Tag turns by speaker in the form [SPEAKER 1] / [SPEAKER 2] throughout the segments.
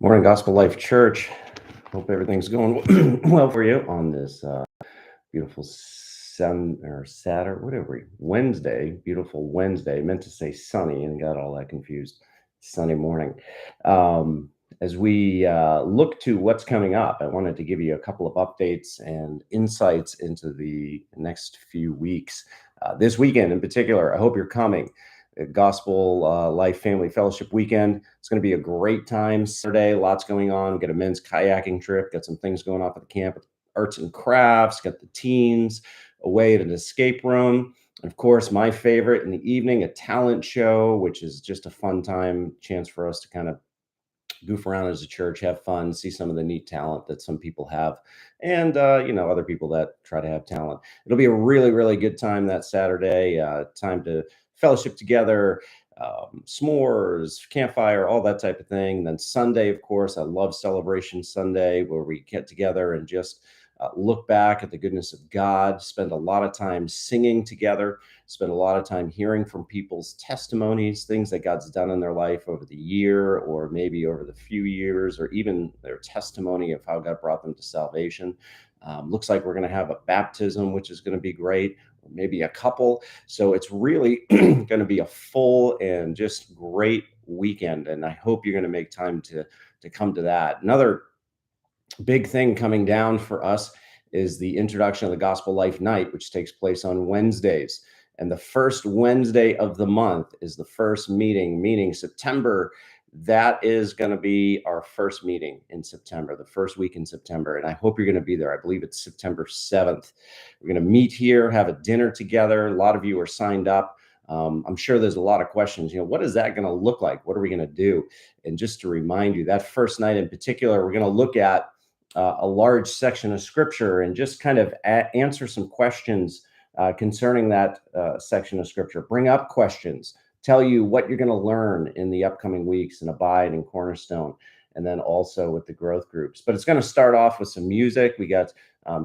[SPEAKER 1] Morning, Gospel Life Church. Hope everything's going well for you on this beautiful Saturday, Wednesday, beautiful Wednesday. Meant to say sunny and got all that confused. Sunny morning. Um, as we look to what's coming up, I wanted to give you a couple of updates and insights into the next few weeks. This weekend in particular, I hope you're coming. Gospel Life Family Fellowship Weekend. It's going to be a great time. Saturday, lots going on. We got a men's kayaking trip. Got some things going on at the camp. Arts and crafts. Got the teens away at an escape room. And of course, my favorite in the evening, a talent show, which is just a fun time, chance for us to kind of goof around as a church, have fun, see some of the neat talent that some people have, and other people that try to have talent. It'll be a really, really good time that Saturday. Time to fellowship together, s'mores, campfire, all that type of thing. Then Sunday, of course, I love Celebration Sunday, where we get together and just look back at the goodness of God, spend a lot of time singing together, spend a lot of time hearing from people's testimonies, things that God's done in their life over the year, or maybe over the few years, or even their testimony of how God brought them to salvation. Looks like we're going to have a baptism, which is going to be great, or maybe a couple. So it's really going to be a full and just great weekend. And I hope you're going to make time to come to that. Another big thing coming down for us is the introduction of the Gospel Life Night, which takes place on Wednesdays. And the first Wednesday of the month is the first meeting September. That is going to be our first meeting in September, the first week in September. And I hope you're going to be there. I believe it's September 7th. We're going to meet here, have a dinner together. A lot of you are signed up. I'm sure there's a lot of questions. What is that going to look like? What are we going to do? And just to remind you, that first night in particular, we're going to look at a large section of scripture and just kind of answer some questions concerning that section of scripture. Bring up questions, tell you what you're going to learn in the upcoming weeks in Abide and Cornerstone, and then also with the growth groups. But it's going to start off with some music. We got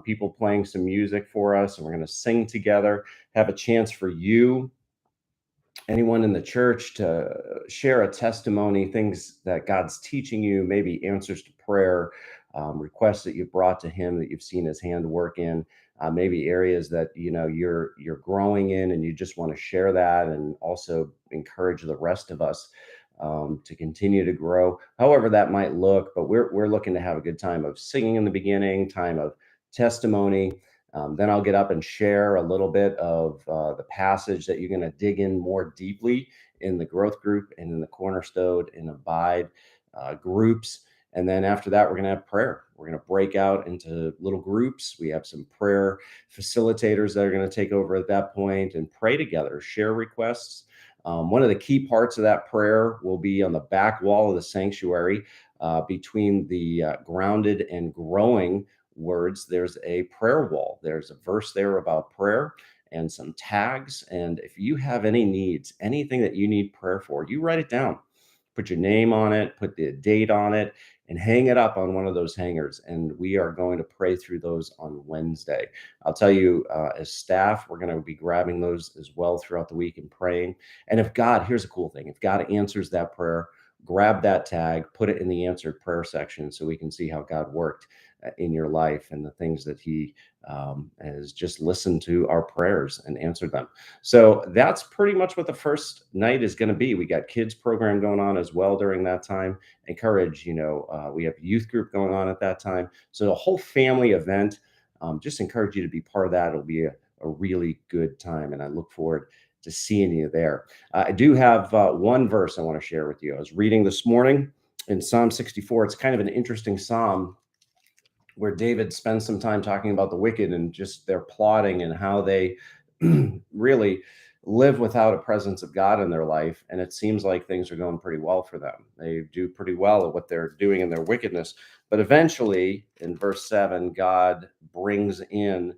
[SPEAKER 1] people playing some music for us, and we're going to sing together, have a chance for you, anyone in the church, to share a testimony, things that God's teaching you, maybe answers to prayer, requests that you've brought to Him that you've seen His hand work in, maybe areas that you're growing in, and you just want to share that, and also encourage the rest of us to continue to grow, however that might look. But we're looking to have a good time of singing in the beginning, time of testimony. Then I'll get up and share a little bit of the passage that you're going to dig in more deeply in the growth group and in the Cornerstone and Abide groups. And then after that, we're going to have prayer. We're going to break out into little groups. We have some prayer facilitators that are going to take over at that point and pray together, share requests. One of the key parts of that prayer will be on the back wall of the sanctuary between the grounded and growing words. There's a prayer wall. There's a verse there about prayer and some tags. And if you have any needs, anything that you need prayer for, you write it down, put your name on it, put the date on it, and hang it up on one of those hangers. And we are going to pray through those on Wednesday. I'll tell you, as staff, we're going to be grabbing those as well throughout the week and praying. And here's a cool thing, if God answers that prayer, grab that tag, put it in the answered prayer section so we can see how God worked in your life and the things that He has just listened to our prayers and answered them. So that's pretty much what the first night is going to be. We got kids program going on as well during that time. Encourage, we have youth group going on at that time. So a whole family event. Just encourage you to be part of that. It'll be a really good time, and I look forward to seeing you there. I do have one verse I want to share with you. I was reading this morning in Psalm 64. It's kind of an interesting psalm where David spends some time talking about the wicked and just their plotting and how they really live without a presence of God in their life. And it seems like things are going pretty well for them. They do pretty well at what they're doing in their wickedness. But eventually, in verse 7, God brings in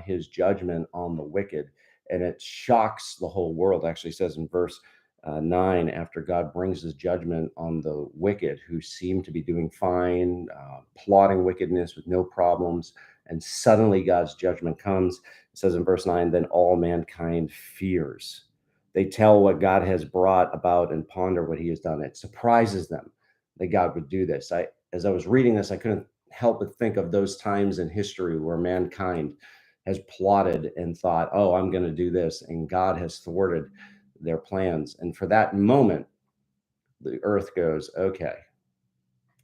[SPEAKER 1] His judgment on the wicked, and it shocks the whole world. Actually, says in verse 9, after God brings His judgment on the wicked who seem to be doing fine, plotting wickedness with no problems, and suddenly God's judgment comes. It says in verse 9, then all mankind fears. They tell what God has brought about and ponder what He has done. It surprises them. that God would do this. As I was reading this, I couldn't help but think of those times in history where mankind has plotted and thought, oh, I'm going to do this, and God has thwarted their plans. And for that moment, the earth goes, okay,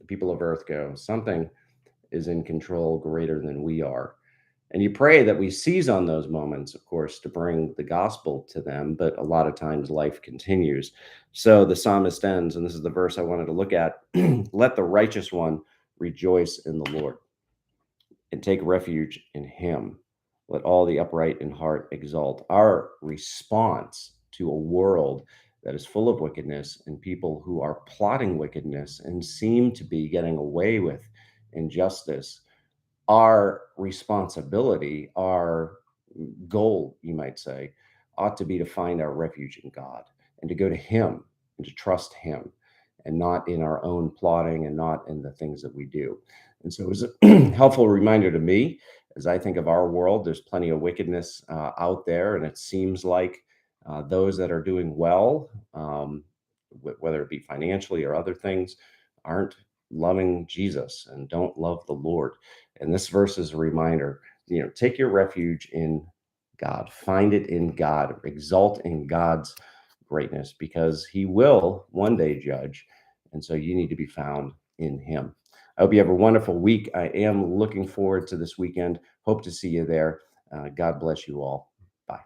[SPEAKER 1] the people of earth go, something is in control greater than we are. And you pray that we seize on those moments, of course, to bring the gospel to them. But a lot of times life continues. So the psalmist ends, and this is the verse I wanted to look at. Let the righteous one rejoice in the Lord and take refuge in him. Let all the upright in heart exult. Our response to a world that is full of wickedness and people who are plotting wickedness and seem to be getting away with injustice, our responsibility, our goal, you might say, ought to be to find our refuge in God and to go to Him and to trust Him and not in our own plotting and not in the things that we do. And so it was a helpful reminder to me as I think of our world. There's plenty of wickedness out there, and it seems like those that are doing well, whether it be financially or other things, aren't loving Jesus and don't love the Lord. And this verse is a reminder, take your refuge in God, find it in God, exalt in God's greatness, because He will one day judge. And so you need to be found in Him. I hope you have a wonderful week. I am looking forward to this weekend. Hope to see you there. God bless you all. Bye.